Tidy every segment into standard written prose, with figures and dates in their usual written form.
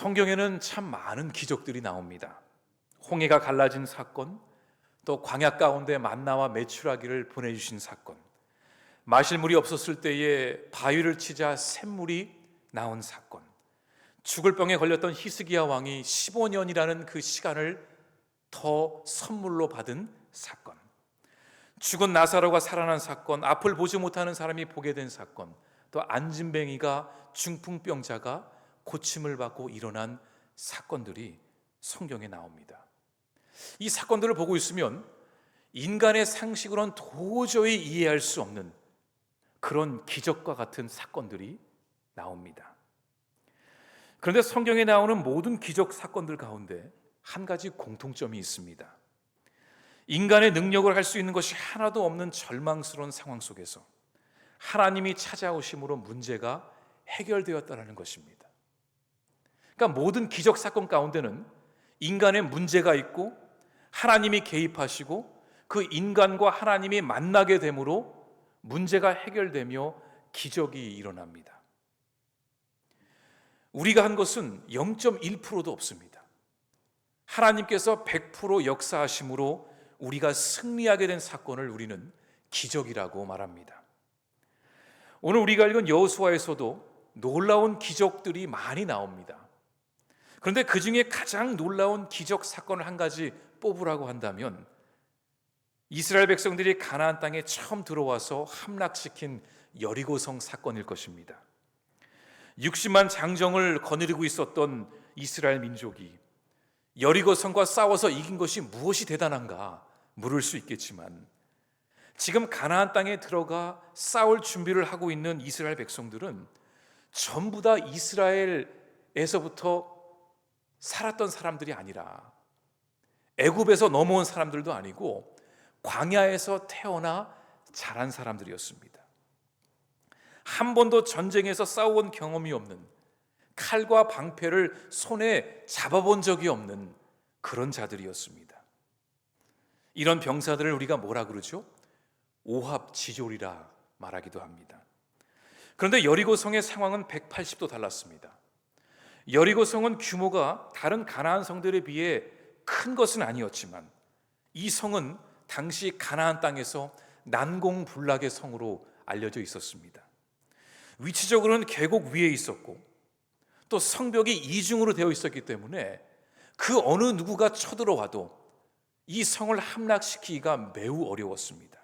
성경에는 참 많은 기적들이 나옵니다. 홍해가 갈라진 사건, 또 광야 가운데 만나와 메추라기를 보내주신 사건, 마실 물이 없었을 때에 바위를 치자 샘물이 나온 사건, 죽을 병에 걸렸던 히스기야 왕이 15년이라는 그 시간을 더 선물로 받은 사건, 죽은 나사로가 살아난 사건, 앞을 보지 못하는 사람이 보게 된 사건, 또 안진뱅이가 중풍병자가 고침을 받고 일어난 사건들이 성경에 나옵니다. 이 사건들을 보고 있으면 인간의 상식으로는 도저히 이해할 수 없는 그런 기적과 같은 사건들이 나옵니다. 그런데 성경에 나오는 모든 기적 사건들 가운데 한 가지 공통점이 있습니다. 인간의 능력을 할 수 있는 것이 하나도 없는 절망스러운 상황 속에서 하나님이 찾아오심으로 문제가 해결되었다는 것입니다. 그러니까 모든 기적 사건 가운데는 인간의 문제가 있고 하나님이 개입하시고 그 인간과 하나님이 만나게 되므로 문제가 해결되며 기적이 일어납니다. 우리가 한 것은 0.1%도 없습니다. 하나님께서 100% 역사하심으로 우리가 승리하게 된 사건을 우리는 기적이라고 말합니다. 오늘 우리가 읽은 여호수아에서도 놀라운 기적들이 많이 나옵니다. 그런데 그 중에 가장 놀라운 기적 사건을 한 가지 뽑으라고 한다면 이스라엘 백성들이 가나안 땅에 처음 들어와서 함락시킨 여리고성 사건일 것입니다. 60만 장정을 거느리고 있었던 이스라엘 민족이 여리고성과 싸워서 이긴 것이 무엇이 대단한가 물을 수 있겠지만, 지금 가나안 땅에 들어가 싸울 준비를 하고 있는 이스라엘 백성들은 전부 다 이스라엘에서부터 살았던 사람들이 아니라 애굽에서 넘어온 사람들도 아니고 광야에서 태어나 자란 사람들이었습니다. 한 번도 전쟁에서 싸워본 경험이 없는, 칼과 방패를 손에 잡아본 적이 없는 그런 자들이었습니다. 이런 병사들을 우리가 뭐라 그러죠? 오합지졸이라 말하기도 합니다. 그런데 여리고성의 상황은 180도 달랐습니다. 여리고성은 규모가 다른 가나안 성들에 비해 큰 것은 아니었지만 이 성은 당시 가나안 땅에서 난공불락의 성으로 알려져 있었습니다. 위치적으로는 계곡 위에 있었고 또 성벽이 이중으로 되어 있었기 때문에 그 어느 누구가 쳐들어와도 이 성을 함락시키기가 매우 어려웠습니다.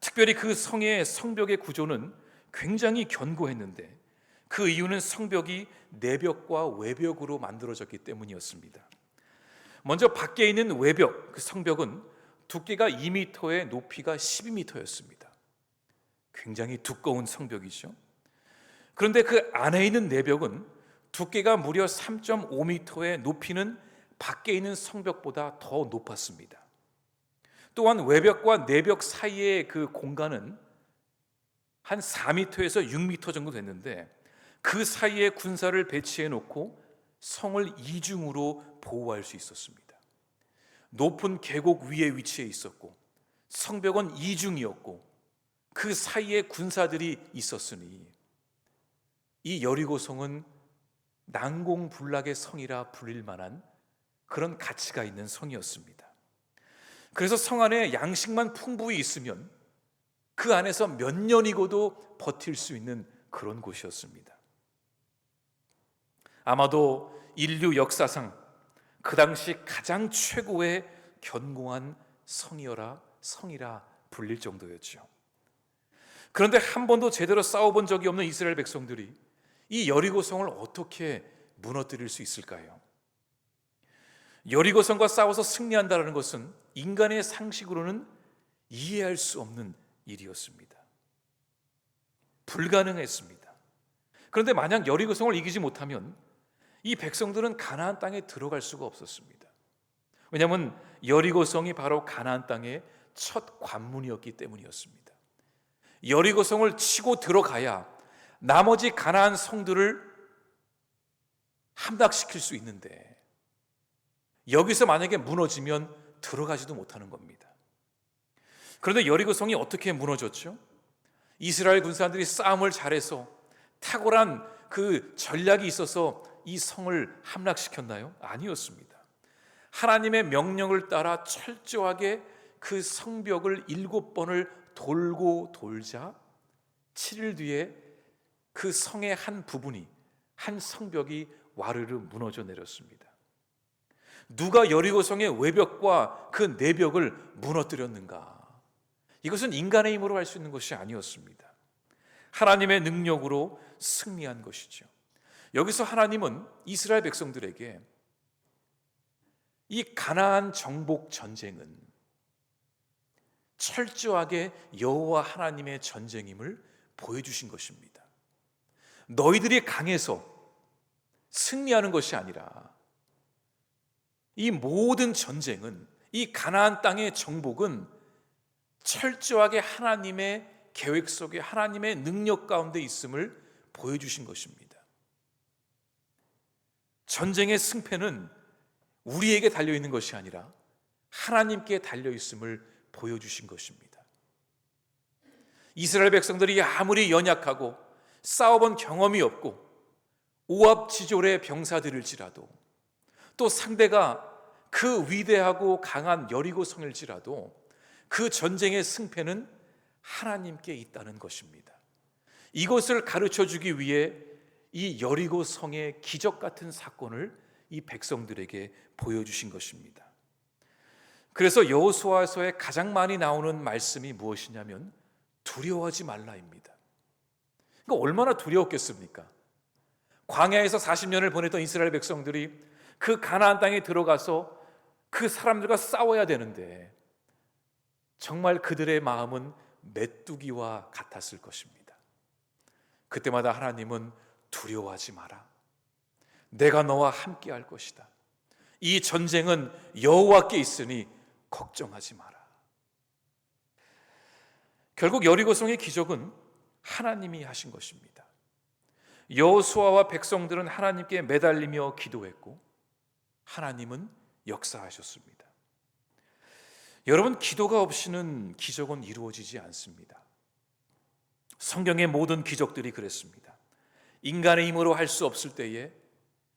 특별히 그 성의 성벽의 구조는 굉장히 견고했는데 그 이유는 성벽이 내벽과 외벽으로 만들어졌기 때문이었습니다. 먼저 밖에 있는 외벽, 그 성벽은 두께가 2m에 높이가 12m였습니다. 굉장히 두꺼운 성벽이죠. 그런데 그 안에 있는 내벽은 두께가 무려 3.5m에 높이는 밖에 있는 성벽보다 더 높았습니다. 또한 외벽과 내벽 사이의 그 공간은 한 4m에서 6m 정도 됐는데 그 사이에 군사를 배치해 놓고 성을 이중으로 보호할 수 있었습니다. 높은 계곡 위에 위치해 있었고 성벽은 이중이었고 그 사이에 군사들이 있었으니 이 여리고성은 난공불락의 성이라 불릴 만한 그런 가치가 있는 성이었습니다. 그래서 성 안에 양식만 풍부히 있으면 그 안에서 몇 년이고도 버틸 수 있는 그런 곳이었습니다. 아마도 인류 역사상 그 당시 가장 최고의 견고한 성이라 불릴 정도였죠. 그런데 한 번도 제대로 싸워본 적이 없는 이스라엘 백성들이 이 여리고성을 어떻게 무너뜨릴 수 있을까요? 여리고성과 싸워서 승리한다는 것은 인간의 상식으로는 이해할 수 없는 일이었습니다. 불가능했습니다. 그런데 만약 여리고성을 이기지 못하면 이 백성들은 가나안 땅에 들어갈 수가 없었습니다. 왜냐하면 여리고성이 바로 가나안 땅의 첫 관문이었기 때문이었습니다. 여리고성을 치고 들어가야 나머지 가나안 성들을 함락시킬 수 있는데 여기서 만약에 무너지면 들어가지도 못하는 겁니다. 그런데 여리고성이 어떻게 무너졌죠? 이스라엘 군사들이 싸움을 잘해서 탁월한 그 전략이 있어서 이 성을 함락시켰나요? 아니었습니다. 하나님의 명령을 따라 철저하게 그 성벽을 7번을 돌고 돌자 7일 뒤에 그 성의 한 부분이, 한 성벽이 와르르 무너져 내렸습니다. 누가 여리고성의 외벽과 그 내벽을 무너뜨렸는가? 이것은 인간의 힘으로 할 수 있는 것이 아니었습니다. 하나님의 능력으로 승리한 것이죠. 여기서 하나님은 이스라엘 백성들에게 이 가나안 정복 전쟁은 철저하게 여호와 하나님의 전쟁임을 보여주신 것입니다. 너희들이 강해서 승리하는 것이 아니라 이 모든 전쟁은, 이 가나안 땅의 정복은 철저하게 하나님의 계획 속에, 하나님의 능력 가운데 있음을 보여주신 것입니다. 전쟁의 승패는 우리에게 달려있는 것이 아니라 하나님께 달려있음을 보여주신 것입니다. 이스라엘 백성들이 아무리 연약하고 싸워본 경험이 없고 오합지졸의 병사들일지라도, 또 상대가 그 위대하고 강한 여리고성일지라도 그 전쟁의 승패는 하나님께 있다는 것입니다. 이것을 가르쳐주기 위해 이 여리고성의 기적 같은 사건을 이 백성들에게 보여주신 것입니다. 그래서 여호수아서에 가장 많이 나오는 말씀이 무엇이냐면 두려워하지 말라입니다. 그러니까 얼마나 두려웠겠습니까? 광야에서 40년을 보냈던 이스라엘 백성들이 그 가나안 땅에 들어가서 그 사람들과 싸워야 되는데 정말 그들의 마음은 메뚜기와 같았을 것입니다. 그때마다 하나님은 두려워하지 마라. 내가 너와 함께 할 것이다. 이 전쟁은 여호와께 있으니 걱정하지 마라. 결국 여리고성의 기적은 하나님이 하신 것입니다. 여호수아와 백성들은 하나님께 매달리며 기도했고 하나님은 역사하셨습니다. 여러분, 기도가 없이는 기적은 이루어지지 않습니다. 성경의 모든 기적들이 그랬습니다. 인간의 힘으로 할 수 없을 때에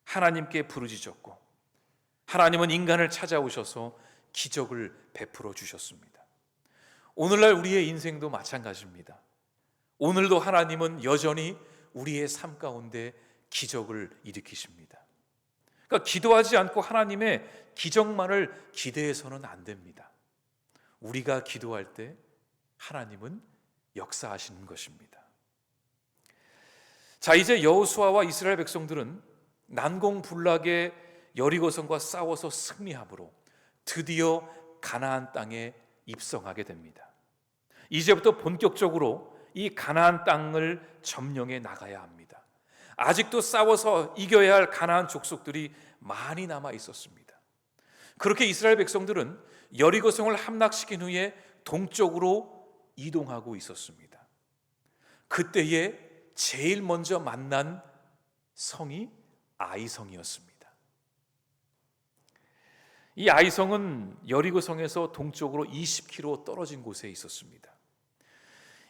하나님께 부르짖었고 하나님은 인간을 찾아오셔서 기적을 베풀어 주셨습니다. 오늘날 우리의 인생도 마찬가지입니다. 오늘도 하나님은 여전히 우리의 삶 가운데 기적을 일으키십니다. 그러니까 기도하지 않고 하나님의 기적만을 기대해서는 안 됩니다. 우리가 기도할 때 하나님은 역사하시는 것입니다. 자, 이제 여호수아와 이스라엘 백성들은 난공불락의 여리고성과 싸워서 승리함으로 드디어 가나안 땅에 입성하게 됩니다. 이제부터 본격적으로 이 가나안 땅을 점령해 나가야 합니다. 아직도 싸워서 이겨야 할 가나안 족속들이 많이 남아 있었습니다. 그렇게 이스라엘 백성들은 여리고성을 함락시킨 후에 동쪽으로 이동하고 있었습니다. 그때에 제일 먼저 만난 성이 아이성이었습니다. 이 아이성은 여리고성에서 동쪽으로 20km 떨어진 곳에 있었습니다.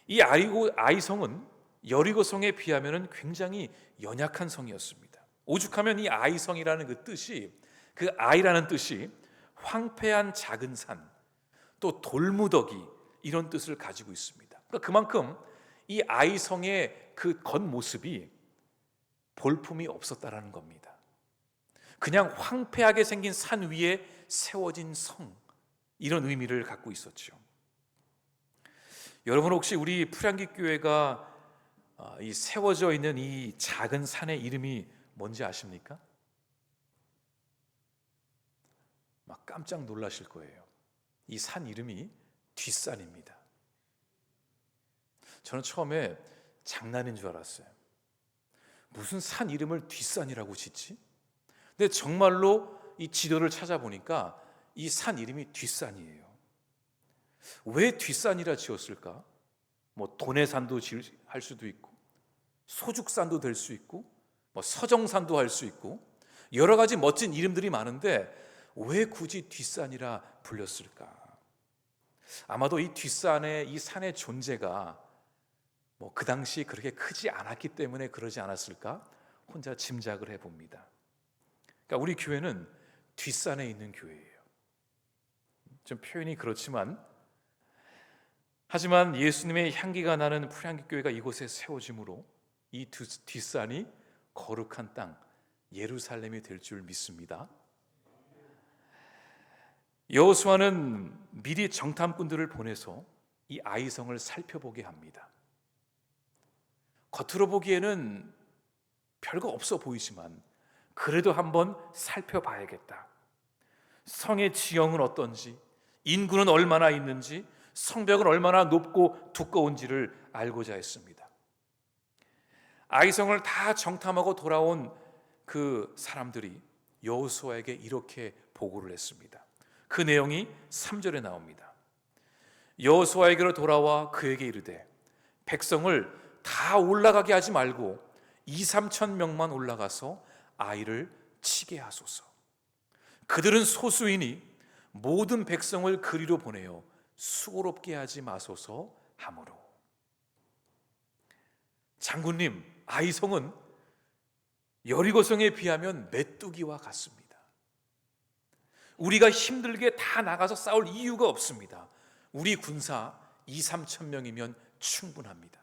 이 아이성은 여리고성에 비하면 굉장히 연약한 성이었습니다. 오죽하면 이 아이성이라는 그 뜻이, 그 아이라는 뜻이 황폐한 작은 산, 또 돌무더기, 이런 뜻을 가지고 있습니다. 그러니까 그만큼 이 아이성의 그 겉모습이 볼품이 없었다라는 겁니다. 그냥 황폐하게 생긴 산 위에 세워진 성, 이런 의미를 갖고 있었죠. 여러분, 혹시 우리 풀향기 교회가 이 세워져 있는 이 작은 산의 이름이 뭔지 아십니까? 막 깜짝 놀라실 거예요. 이 산 이름이 뒷산입니다. 저는 처음에 장난인 줄 알았어요. 무슨 산 이름을 뒷산이라고 짓지? 근데 정말로 이 지도를 찾아보니까 이 산 이름이 뒷산이에요. 왜 뒷산이라 지었을까? 뭐 도내산도 할 수도 있고, 소죽산도 될 수 있고, 뭐 서정산도 할 수 있고, 여러 가지 멋진 이름들이 많은데 왜 굳이 뒷산이라 불렸을까? 아마도 이 뒷산의, 이 산의 존재가 뭐 그 당시 그렇게 크지 않았기 때문에 그러지 않았을까? 혼자 짐작을 해봅니다. 그러니까 우리 교회는 뒷산에 있는 교회예요. 좀 표현이 그렇지만, 하지만 예수님의 향기가 나는 풀향기 교회가 이곳에 세워짐으로 이 뒷산이 거룩한 땅 예루살렘이 될 줄 믿습니다. 여호수아는 미리 정탐꾼들을 보내서 이 아이성을 살펴보게 합니다. 겉으로 보기에는 별거 없어 보이지만 그래도 한번 살펴봐야겠다. 성의 지형은 어떤지, 인구는 얼마나 있는지, 성벽은 얼마나 높고 두꺼운지를 알고자 했습니다. 아이성을 다 정탐하고 돌아온 그 사람들이 여호수아에게 이렇게 보고를 했습니다. 그 내용이 3절에 나옵니다. 여호수아에게로 돌아와 그에게 이르되 백성을 다 올라가게 하지 말고 2-3천 명만 올라가서 아이를 치게 하소서. 그들은 소수이니 모든 백성을 그리로 보내어 수고롭게 하지 마소서 하므로. 장군님, 아이성은 여리고성에 비하면 메뚜기와 같습니다. 우리가 힘들게 다 나가서 싸울 이유가 없습니다. 우리 군사 2-3천 명이면 충분합니다.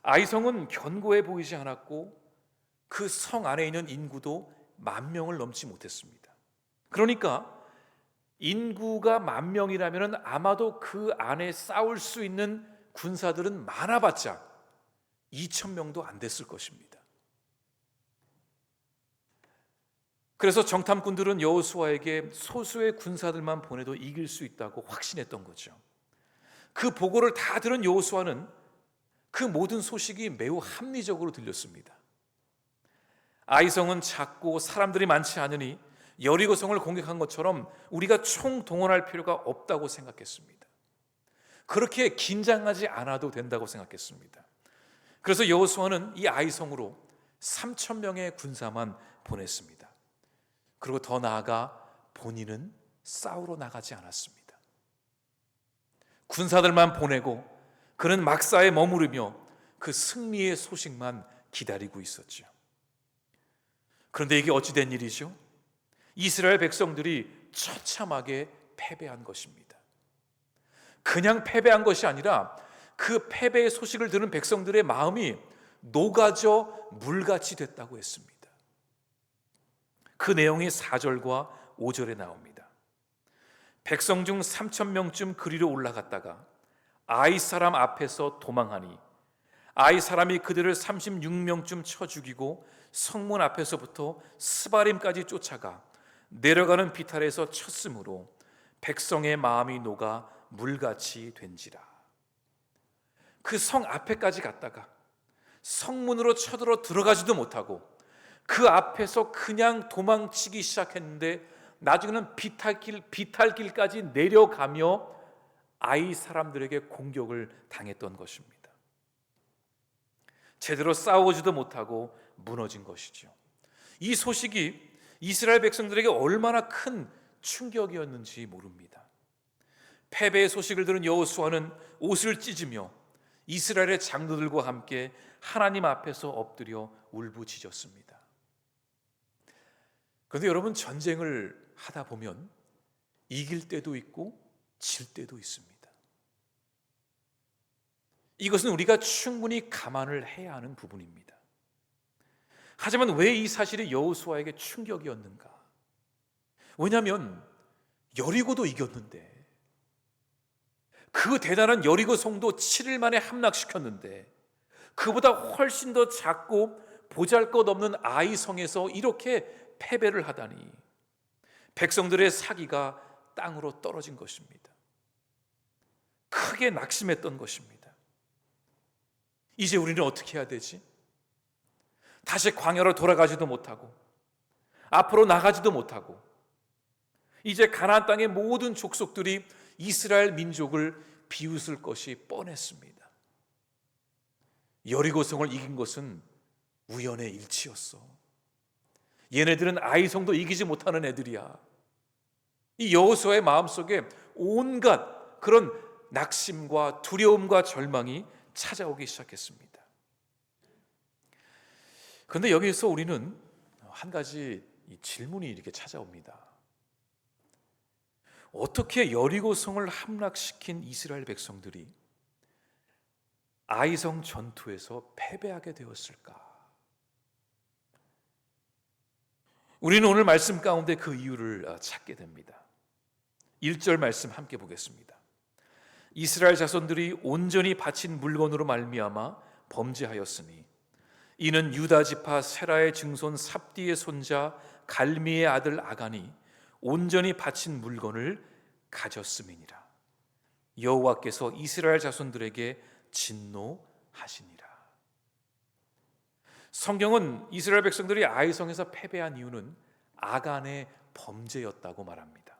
아이성은 견고해 보이지 않았고 그 성 안에 있는 인구도 10,000명을 넘지 못했습니다. 그러니까 인구가 10,000명이라면 아마도 그 안에 싸울 수 있는 군사들은 많아봤자 2,000명도 안 됐을 것입니다. 그래서 정탐꾼들은 여호수아에게 소수의 군사들만 보내도 이길 수 있다고 확신했던 거죠. 그 보고를 다 들은 여호수아는 그 모든 소식이 매우 합리적으로 들렸습니다. 아이성은 작고 사람들이 많지 않으니 여리고성을 공격한 것처럼 우리가 총동원할 필요가 없다고 생각했습니다. 그렇게 긴장하지 않아도 된다고 생각했습니다. 그래서 여호수아는 이 아이성으로 3,000명의 군사만 보냈습니다. 그리고 더 나아가 본인은 싸우러 나가지 않았습니다. 군사들만 보내고 그는 막사에 머무르며 그 승리의 소식만 기다리고 있었죠. 그런데 이게 어찌 된 일이죠? 이스라엘 백성들이 처참하게 패배한 것입니다. 그냥 패배한 것이 아니라 그 패배의 소식을 들은 백성들의 마음이 녹아져 물같이 됐다고 했습니다. 그 내용이 4절과 5절에 나옵니다. 백성 중 3,000명쯤 그리로 올라갔다가 아이 사람 앞에서 도망하니 아이 사람이 그들을 36명쯤 쳐 죽이고 성문 앞에서부터 스바림까지 쫓아가 내려가는 비탈에서 쳤으므로 백성의 마음이 녹아 물같이 된지라. 그 성 앞에까지 갔다가 성문으로 쳐들어 들어가지도 못하고 그 앞에서 그냥 도망치기 시작했는데 나중에는 비탈길까지 내려가며 아이 사람들에게 공격을 당했던 것입니다. 제대로 싸우지도 못하고 무너진 것이죠. 이 소식이 이스라엘 백성들에게 얼마나 큰 충격이었는지 모릅니다. 패배의 소식을 들은 여호수아는 옷을 찢으며 이스라엘의 장로들과 함께 하나님 앞에서 엎드려 울부짖었습니다. 그런데 여러분, 전쟁을 하다 보면 이길 때도 있고 질 때도 있습니다. 이것은 우리가 충분히 감안을 해야 하는 부분입니다. 하지만 왜 이 사실이 여호수아에게 충격이었는가? 왜냐하면 여리고도 이겼는데, 그 대단한 여리고 성도 7일 만에 함락시켰는데, 그보다 훨씬 더 작고 보잘것없는 아이 성에서 이렇게 패배를 하다니 백성들의 사기가 땅으로 떨어진 것입니다. 크게 낙심했던 것입니다. 이제 우리는 어떻게 해야 되지? 다시 광야로 돌아가지도 못하고 앞으로 나가지도 못하고 이제 가나안 땅의 모든 족속들이 이스라엘 민족을 비웃을 것이 뻔했습니다. 여리고성을 이긴 것은 우연의 일치였어. 얘네들은 아이성도 이기지 못하는 애들이야. 이 여호수아의 마음속에 온갖 그런 낙심과 두려움과 절망이 찾아오기 시작했습니다. 그런데 여기서 우리는 한 가지 이 질문이 이렇게 찾아옵니다. 어떻게 여리고성을 함락시킨 이스라엘 백성들이 아이성 전투에서 패배하게 되었을까? 우리는 오늘 말씀 가운데 그 이유를 찾게 됩니다. 1절 말씀 함께 보겠습니다. 이스라엘 자손들이 온전히 바친 물건으로 말미암아 범죄하였으니 이는 유다 지파 세라의 증손 삽디의 손자 갈미의 아들 아간이 온전히 바친 물건을 가졌음이니라. 여호와께서 이스라엘 자손들에게 진노하시니라. 성경은 이스라엘 백성들이 아이성에서 패배한 이유는 아간의 범죄였다고 말합니다.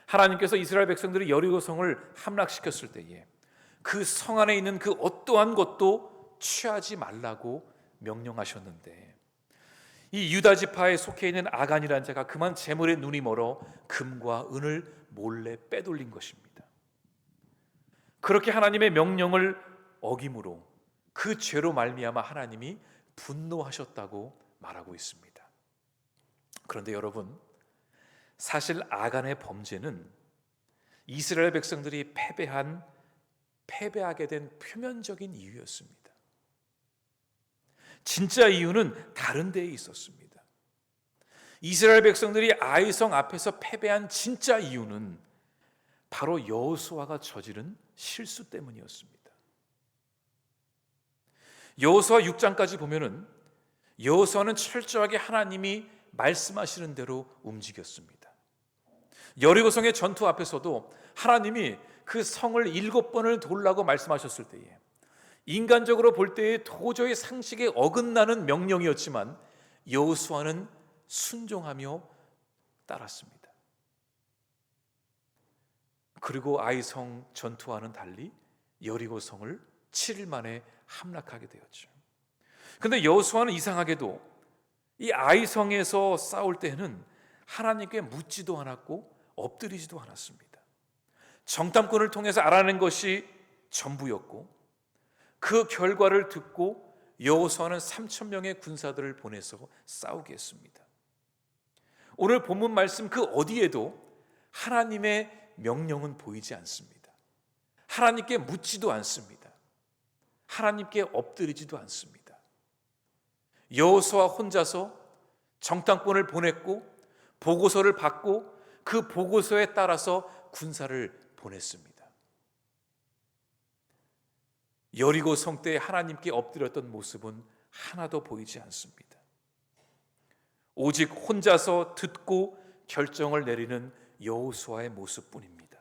하나님께서 이스라엘 백성들이 여리고성을 함락시켰을 때에 그 성 안에 있는 그 어떠한 것도 취하지 말라고 명령하셨는데, 이 유다 지파에 속해 있는 아간이라는 자가 그만 재물에 눈이 멀어 금과 은을 몰래 빼돌린 것입니다. 그렇게 하나님의 명령을 어김으로 그 죄로 말미암아 하나님이 분노하셨다고 말하고 있습니다. 그런데 여러분, 사실 아간의 범죄는 이스라엘 백성들이 패배하게 된 표면적인 이유였습니다. 진짜 이유는 다른 데에 있었습니다. 이스라엘 백성들이 아이성 앞에서 패배한 진짜 이유는 바로 여호수아가 저지른 실수 때문이었습니다. 여호수아 6장까지 보면은 여호수아는 철저하게 하나님이 말씀하시는 대로 움직였습니다. 여리고성의 전투 앞에서도 하나님이 그 성을 7번을 돌라고 말씀하셨을 때에 인간적으로 볼 때에 도저히 상식에 어긋나는 명령이었지만 여호수아는 순종하며 따랐습니다. 그리고 아이성 전투와는 달리 여리고성을 7일 만에 함락하게 되었죠. 그런데 여호수아는 이상하게도 이 아이성에서 싸울 때는 하나님께 묻지도 않았고 엎드리지도 않았습니다. 정탐꾼을 통해서 알아낸 것이 전부였고, 그 결과를 듣고 여호수아는 3,000명의 군사들을 보내서 싸우게 했습니다. 오늘 본문 말씀 그 어디에도 하나님의 명령은 보이지 않습니다. 하나님께 묻지도 않습니다. 하나님께 엎드리지도 않습니다. 여호수아 혼자서 정탐꾼을 보냈고 보고서를 받고 그 보고서에 따라서 군사를 보냈습니다. 여리고 성 때 하나님께 엎드렸던 모습은 하나도 보이지 않습니다. 오직 혼자서 듣고 결정을 내리는 여호수아의 모습뿐입니다.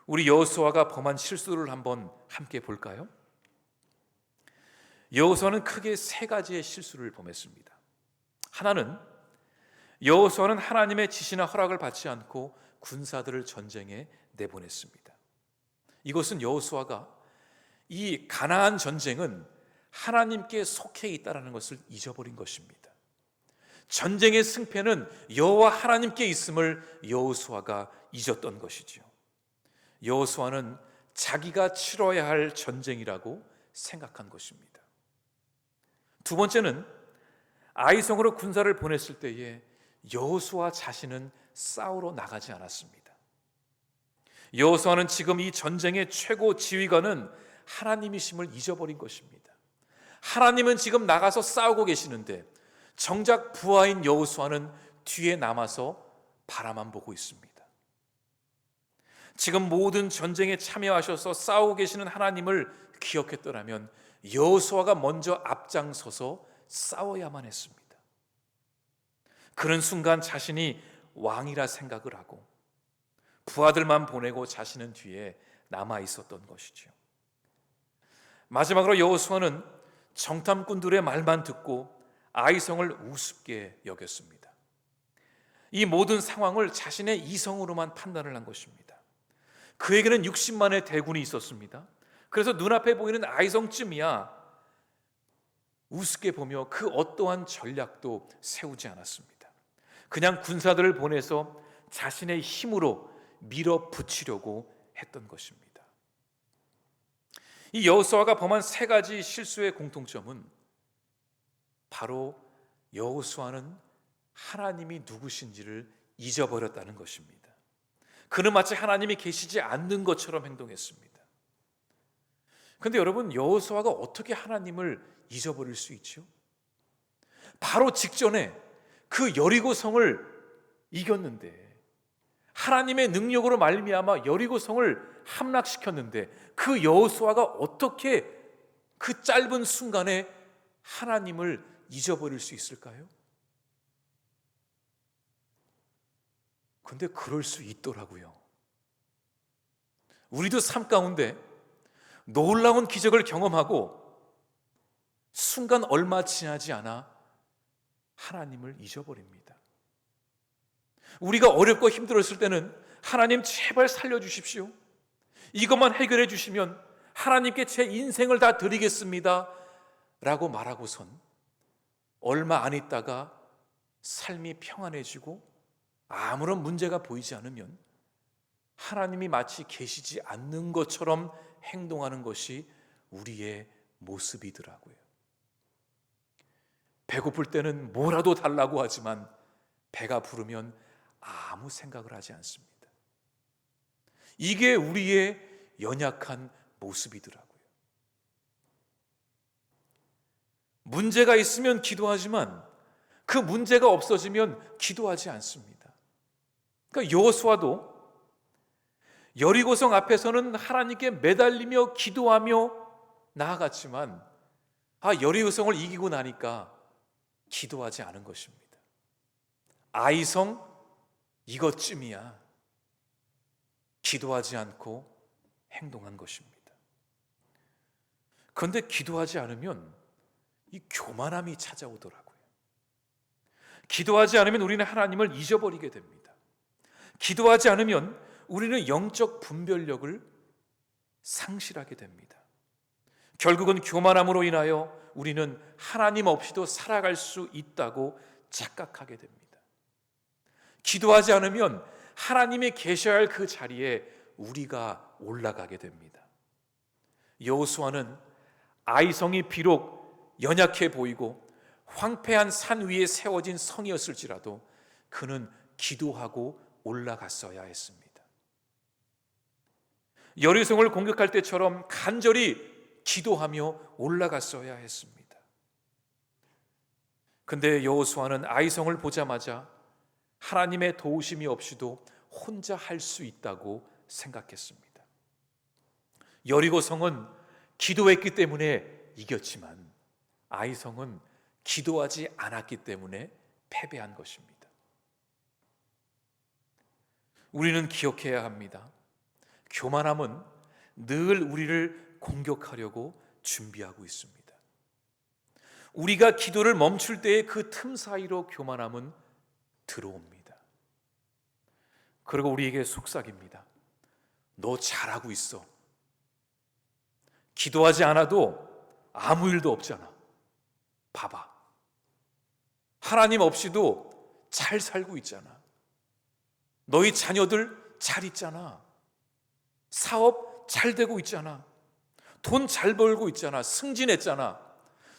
우리 여호수아가 범한 실수를 한번 함께 볼까요? 여호수아는 크게 3가지의 실수를 범했습니다. 하나는 여호수아는 하나님의 지시나 허락을 받지 않고 군사들을 전쟁에 내보냈습니다. 이것은 여호수아가 이 가나안 전쟁은 하나님께 속해 있다는 것을 잊어버린 것입니다. 전쟁의 승패는 여호와 하나님께 있음을 여호수아가 잊었던 것이죠. 여호수아는 자기가 치러야 할 전쟁이라고 생각한 것입니다. 두 번째는 아이성으로 군사를 보냈을 때에 여호수아 자신은 싸우러 나가지 않았습니다. 여호수아는 지금 이 전쟁의 최고 지휘관은 하나님이심을 잊어버린 것입니다. 하나님은 지금 나가서 싸우고 계시는데 정작 부하인 여호수아는 뒤에 남아서 바라만 보고 있습니다. 지금 모든 전쟁에 참여하셔서 싸우고 계시는 하나님을 기억했더라면 여호수아가 먼저 앞장서서 싸워야만 했습니다. 그런 순간 자신이 왕이라 생각을 하고 부하들만 보내고 자신은 뒤에 남아 있었던 것이죠. 마지막으로 여호수아는 정탐꾼들의 말만 듣고 아이성을 우습게 여겼습니다. 이 모든 상황을 자신의 이성으로만 판단을 한 것입니다. 그에게는 60만의 대군이 있었습니다. 그래서 눈앞에 보이는 아이성쯤이야 우습게 보며 그 어떠한 전략도 세우지 않았습니다. 그냥 군사들을 보내서 자신의 힘으로 밀어붙이려고 했던 것입니다. 이 여호수아가 범한 3가지 실수의 공통점은 바로 여호수아는 하나님이 누구신지를 잊어버렸다는 것입니다. 그는 마치 하나님이 계시지 않는 것처럼 행동했습니다. 그런데 여러분, 여호수아가 어떻게 하나님을 잊어버릴 수 있죠? 바로 직전에 그 여리고성을 이겼는데, 하나님의 능력으로 말미암아 여리고성을 함락시켰는데, 그 여호수아가 어떻게 그 짧은 순간에 하나님을 잊어버릴 수 있을까요? 근데 그럴 수 있더라고요. 우리도 삶 가운데 놀라운 기적을 경험하고 순간 얼마 지나지 않아 하나님을 잊어버립니다. 우리가 어렵고 힘들었을 때는 하나님 제발 살려주십시오, 이것만 해결해 주시면 하나님께 제 인생을 다 드리겠습니다 라고 말하고선 얼마 안 있다가 삶이 평안해지고 아무런 문제가 보이지 않으면 하나님이 마치 계시지 않는 것처럼 행동하는 것이 우리의 모습이더라고요. 배고플 때는 뭐라도 달라고 하지만 배가 부르면 아무 생각을 하지 않습니다. 이게 우리의 연약한 모습이더라고요. 문제가 있으면 기도하지만 그 문제가 없어지면 기도하지 않습니다. 그러니까 여호수아도 여리고성 앞에서는 하나님께 매달리며 기도하며 나아갔지만 여리고성을 이기고 나니까 기도하지 않은 것입니다. 아이성 이것쯤이야. 기도하지 않고 행동한 것입니다. 그런데 기도하지 않으면 이 교만함이 찾아오더라고요. 기도하지 않으면 우리는 하나님을 잊어버리게 됩니다. 기도하지 않으면 우리는 영적 분별력을 상실하게 됩니다. 결국은 교만함으로 인하여 우리는 하나님 없이도 살아갈 수 있다고 착각하게 됩니다. 기도하지 않으면 하나님이 계셔야 할 그 자리에 우리가 올라가게 됩니다. 여호수아는 아이성이 비록 연약해 보이고 황폐한 산 위에 세워진 성이었을지라도 그는 기도하고 올라갔어야 했습니다. 여리고성을 공격할 때처럼 간절히 기도하며 올라갔어야 했습니다. 근데 여호수아는 아이성을 보자마자 하나님의 도우심이 없이도 혼자 할 수 있다고 생각했습니다. 여리고성은 기도했기 때문에 이겼지만 아이성은 기도하지 않았기 때문에 패배한 것입니다. 우리는 기억해야 합니다. 교만함은 늘 우리를 공격하려고 준비하고 있습니다. 우리가 기도를 멈출 때의 그 틈 사이로 교만함은 들어옵니다. 그리고 우리에게 속삭입니다. 너 잘하고 있어. 기도하지 않아도 아무 일도 없잖아. 봐봐. 하나님 없이도 잘 살고 있잖아. 너희 자녀들 잘 있잖아. 사업 잘 되고 있잖아. 돈 잘 벌고 있잖아. 승진했잖아.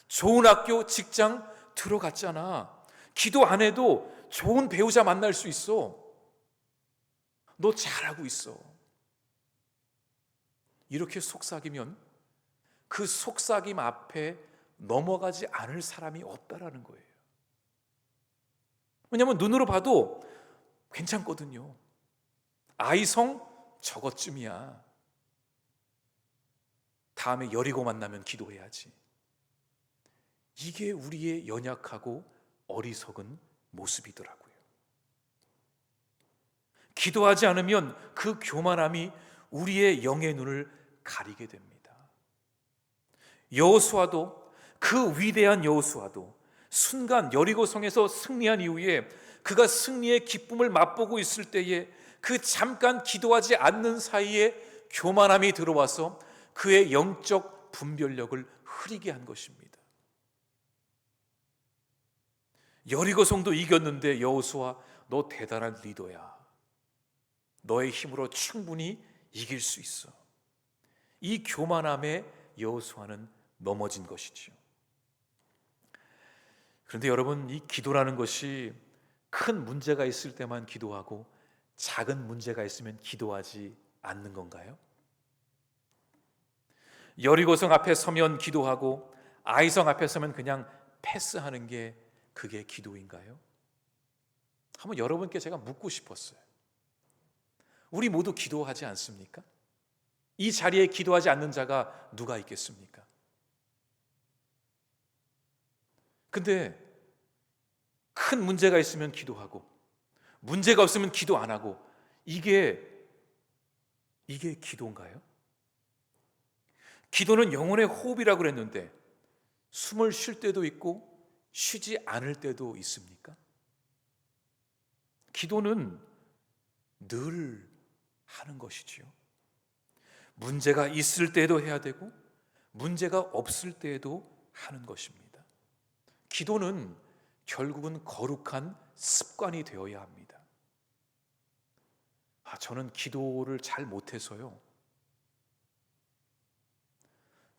좋은 학교, 직장 들어갔잖아. 기도 안 해도 좋은 배우자 만날 수 있어. 너 잘하고 있어. 이렇게 속삭이면 그 속삭임 앞에 넘어가지 않을 사람이 없다라는 거예요. 왜냐하면 눈으로 봐도 괜찮거든요. 아이성 저것쯤이야. 다음에 여리고 만나면 기도해야지. 이게 우리의 연약하고 어리석은 모습이더라고요. 기도하지 않으면 그 교만함이 우리의 영의 눈을 가리게 됩니다. 여호수아도, 그 위대한 여호수아도 순간 여리고성에서 승리한 이후에 그가 승리의 기쁨을 맛보고 있을 때에 그 잠깐 기도하지 않는 사이에 교만함이 들어와서 그의 영적 분별력을 흐리게 한 것입니다. 여리고성도 이겼는데 여호수아, 너 대단한 리더야. 너의 힘으로 충분히 이길 수 있어. 이 교만함에 여호수아는 넘어진 것이지요. 그런데 여러분, 이 기도라는 것이 큰 문제가 있을 때만 기도하고 작은 문제가 있으면 기도하지 않는 건가요? 여리고성 앞에 서면 기도하고 아이성 앞에 서면 그냥 패스하는 게 그게 기도인가요? 한번 여러분께 제가 묻고 싶었어요. 우리 모두 기도하지 않습니까? 이 자리에 기도하지 않는 자가 누가 있겠습니까? 근데 큰 문제가 있으면 기도하고 문제가 없으면 기도 안 하고 이게 기도인가요? 기도는 영혼의 호흡이라고 그랬는데 숨을 쉴 때도 있고 쉬지 않을 때도 있습니까? 기도는 늘 하는 것이지요. 문제가 있을 때도 해야 되고 문제가 없을 때에도 하는 것입니다. 기도는 결국은 거룩한 습관이 되어야 합니다. 저는 기도를 잘 못해서요.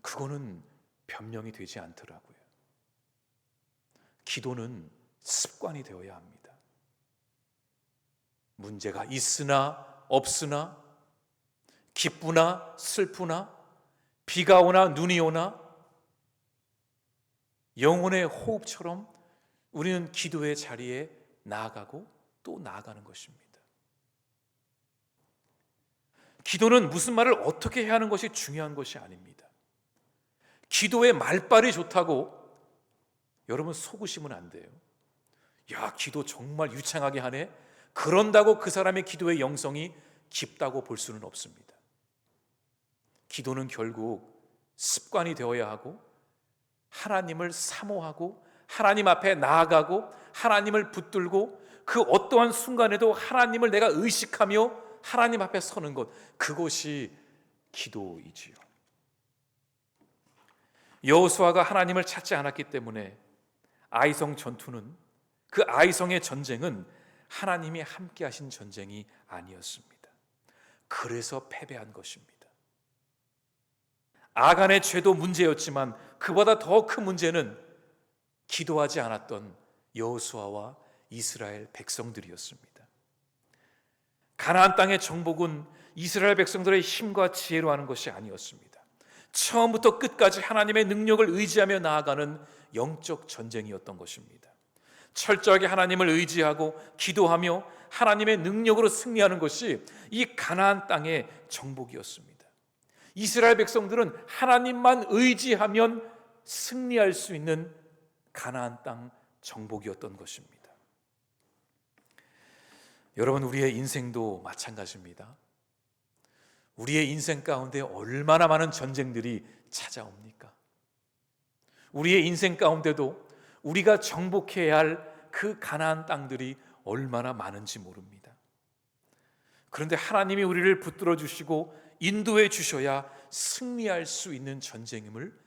그거는 변명이 되지 않더라고요. 기도는 습관이 되어야 합니다. 문제가 있으나 없으나 기쁘나 슬프나 비가 오나 눈이 오나 영혼의 호흡처럼 우리는 기도의 자리에 나아가고 또 나아가는 것입니다. 기도는 무슨 말을 어떻게 해야 하는 것이 중요한 것이 아닙니다. 기도의 말빨이 좋다고 여러분 속으시면 안 돼요. 야, 기도 정말 유창하게 하네. 그런다고 그 사람의 기도의 영성이 깊다고 볼 수는 없습니다. 기도는 결국 습관이 되어야 하고 하나님을 사모하고 하나님 앞에 나아가고 하나님을 붙들고 그 어떠한 순간에도 하나님을 내가 의식하며 하나님 앞에 서는 것, 그것이 기도이지요. 여호수아가 하나님을 찾지 않았기 때문에 아이성 전투는, 그 아이성의 전쟁은 하나님이 함께 하신 전쟁이 아니었습니다. 그래서 패배한 것입니다. 아간의 죄도 문제였지만 그보다 더 큰 문제는 기도하지 않았던 여호수아와 이스라엘 백성들이었습니다. 가나안 땅의 정복은 이스라엘 백성들의 힘과 지혜로 하는 것이 아니었습니다. 처음부터 끝까지 하나님의 능력을 의지하며 나아가는 영적 전쟁이었던 것입니다. 철저하게 하나님을 의지하고 기도하며 하나님의 능력으로 승리하는 것이 이 가나안 땅의 정복이었습니다. 이스라엘 백성들은 하나님만 의지하면 승리할 수 있는 가나안 땅 정복이었던 것입니다. 여러분, 우리의 인생도 마찬가지입니다. 우리의 인생 가운데 얼마나 많은 전쟁들이 찾아옵니까? 우리의 인생 가운데도 우리가 정복해야 할 그 가나안 땅들이 얼마나 많은지 모릅니다. 그런데 하나님이 우리를 붙들어 주시고 인도해 주셔야 승리할 수 있는 전쟁임을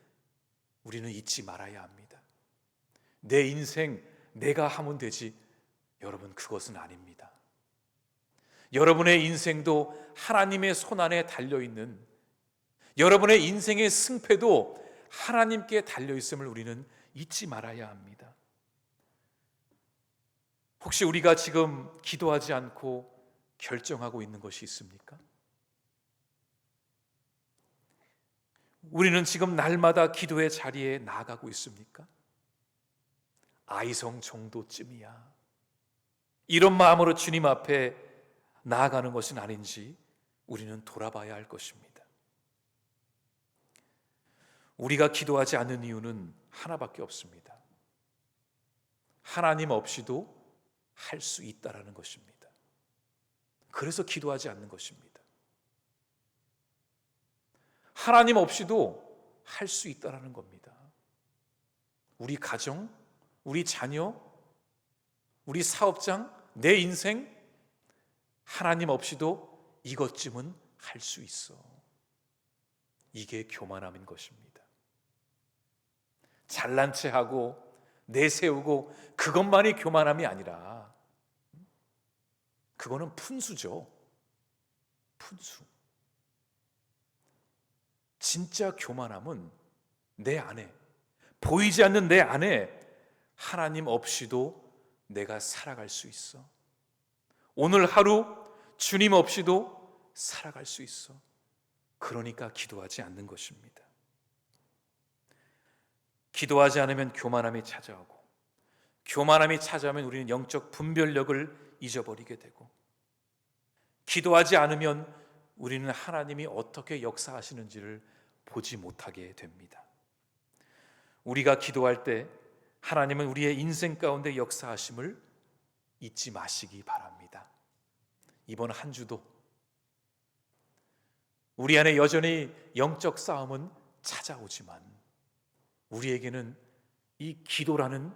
우리는 잊지 말아야 합니다. 내 인생 내가 하면 되지, 여러분, 그것은 아닙니다. 여러분의 인생도 하나님의 손안에 달려있는, 여러분의 인생의 승패도 하나님께 달려있음을 우리는 잊지 말아야 합니다. 혹시 우리가 지금 기도하지 않고 결정하고 있는 것이 있습니까? 우리는 지금 날마다 기도의 자리에 나아가고 있습니까? 아이성 정도쯤이야, 이런 마음으로 주님 앞에 나아가는 것은 아닌지 우리는 돌아봐야 할 것입니다. 우리가 기도하지 않는 이유는 하나밖에 없습니다. 하나님 없이도 할 수 있다라는 것입니다. 그래서 기도하지 않는 것입니다. 하나님 없이도 할 수 있다라는 겁니다. 우리 가정, 우리 자녀, 우리 사업장, 내 인생, 하나님 없이도 이것쯤은 할 수 있어. 이게 교만함인 것입니다. 잘난 체하고 내세우고 그것만이 교만함이 아니라 그거는 푼수죠. 푼수. 진짜 교만함은 내 안에, 보이지 않는 내 안에 하나님 없이도 내가 살아갈 수 있어. 오늘 하루 주님 없이도 살아갈 수 있어. 그러니까 기도하지 않는 것입니다. 기도하지 않으면 교만함이 찾아오고, 교만함이 찾아오면 우리는 영적 분별력을 잊어버리게 되고, 기도하지 않으면 우리는 하나님이 어떻게 역사하시는지를 보지 못하게 됩니다. 우리가 기도할 때 하나님은 우리의 인생 가운데 역사하심을 잊지 마시기 바랍니다. 이번 한 주도 우리 안에 여전히 영적 싸움은 찾아오지만 우리에게는 이 기도라는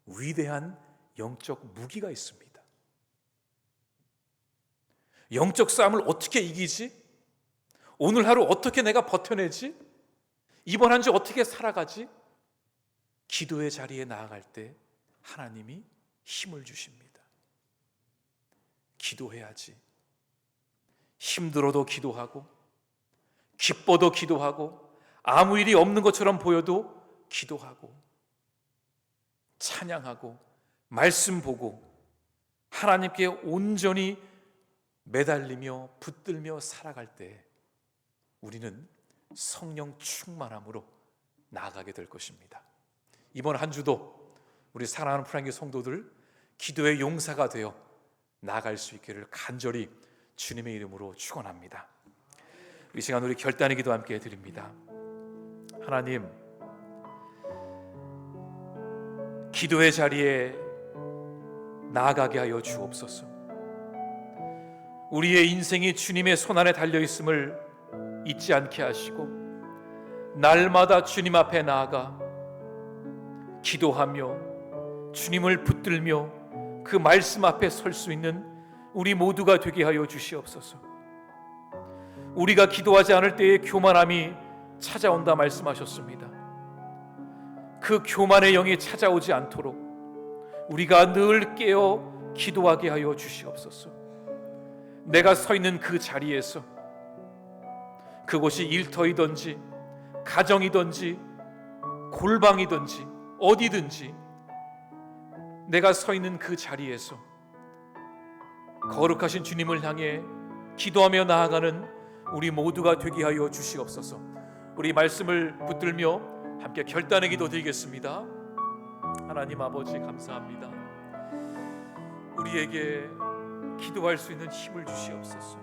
위대한 영적 무기가 있습니다. 영적 싸움을 어떻게 이기지? 오늘 하루 어떻게 내가 버텨내지? 이번 한 주 어떻게 살아가지? 기도의 자리에 나아갈 때 하나님이 힘을 주십니다. 기도해야지. 힘들어도 기도하고, 기뻐도 기도하고, 아무 일이 없는 것처럼 보여도 기도하고, 찬양하고, 말씀 보고, 하나님께 온전히 매달리며 붙들며 살아갈 때 우리는 성령 충만함으로 나아가게 될 것입니다. 이번 한 주도 우리 사랑하는 프랑기 성도들 기도의 용사가 되어 나아갈 수 있기를 간절히 주님의 이름으로 축원합니다. 이 시간 우리 결단의 기도 함께 드립니다. 하나님, 기도의 자리에 나아가게 하여 주옵소서. 우리의 인생이 주님의 손안에 달려있음을 잊지 않게 하시고 날마다 주님 앞에 나아가 기도하며 주님을 붙들며 그 말씀 앞에 설 수 있는 우리 모두가 되게 하여 주시옵소서. 우리가 기도하지 않을 때에 교만함이 찾아온다 말씀하셨습니다. 그 교만의 영이 찾아오지 않도록 우리가 늘 깨어 기도하게 하여 주시옵소서. 내가 서 있는 그 자리에서, 그곳이 일터이든지 가정이든지 골방이든지 어디든지 내가 서 있는 그 자리에서 거룩하신 주님을 향해 기도하며 나아가는 우리 모두가 되게 하여 주시옵소서. 우리 말씀을 붙들며 함께 결단의 기도 드리겠습니다. 하나님 아버지, 감사합니다. 우리에게 기도할 수 있는 힘을 주시옵소서.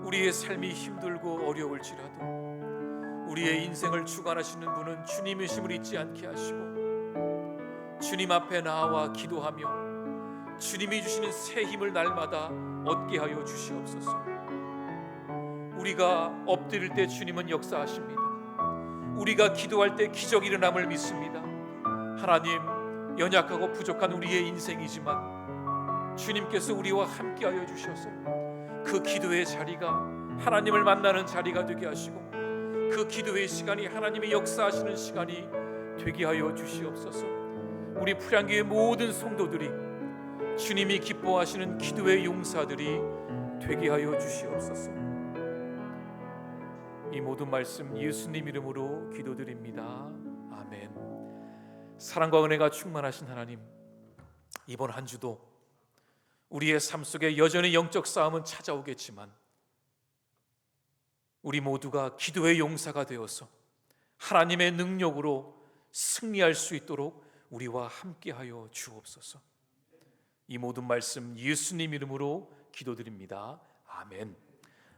우리의 삶이 힘들고 어려울지라도 우리의 인생을 주관하시는 분은 주님이심을 잊지 않게 하시고 주님 앞에 나와 기도하며 주님이 주시는 새 힘을 날마다 얻게 하여 주시옵소서. 우리가 엎드릴 때 주님은 역사하십니다. 우리가 기도할 때 기적이 일어남을 믿습니다. 하나님, 연약하고 부족한 우리의 인생이지만 주님께서 우리와 함께하여 주셔서 그 기도의 자리가 하나님을 만나는 자리가 되게 하시고 그 기도의 시간이 하나님의 역사하시는 시간이 되게 하여 주시옵소서. 우리 프랑교의 모든 성도들이 주님이 기뻐하시는 기도의 용사들이 되게 하여 주시옵소서. 이 모든 말씀 예수님 이름으로 기도드립니다. 아멘. 사랑과 은혜가 충만하신 하나님, 이번 한 주도 우리의 삶 속에 여전히 영적 싸움은 찾아오겠지만 우리 모두가 기도의 용사가 되어서 하나님의 능력으로 승리할 수 있도록 우리와 함께하여 주옵소서. 이 모든 말씀 예수님 이름으로 기도드립니다. 아멘.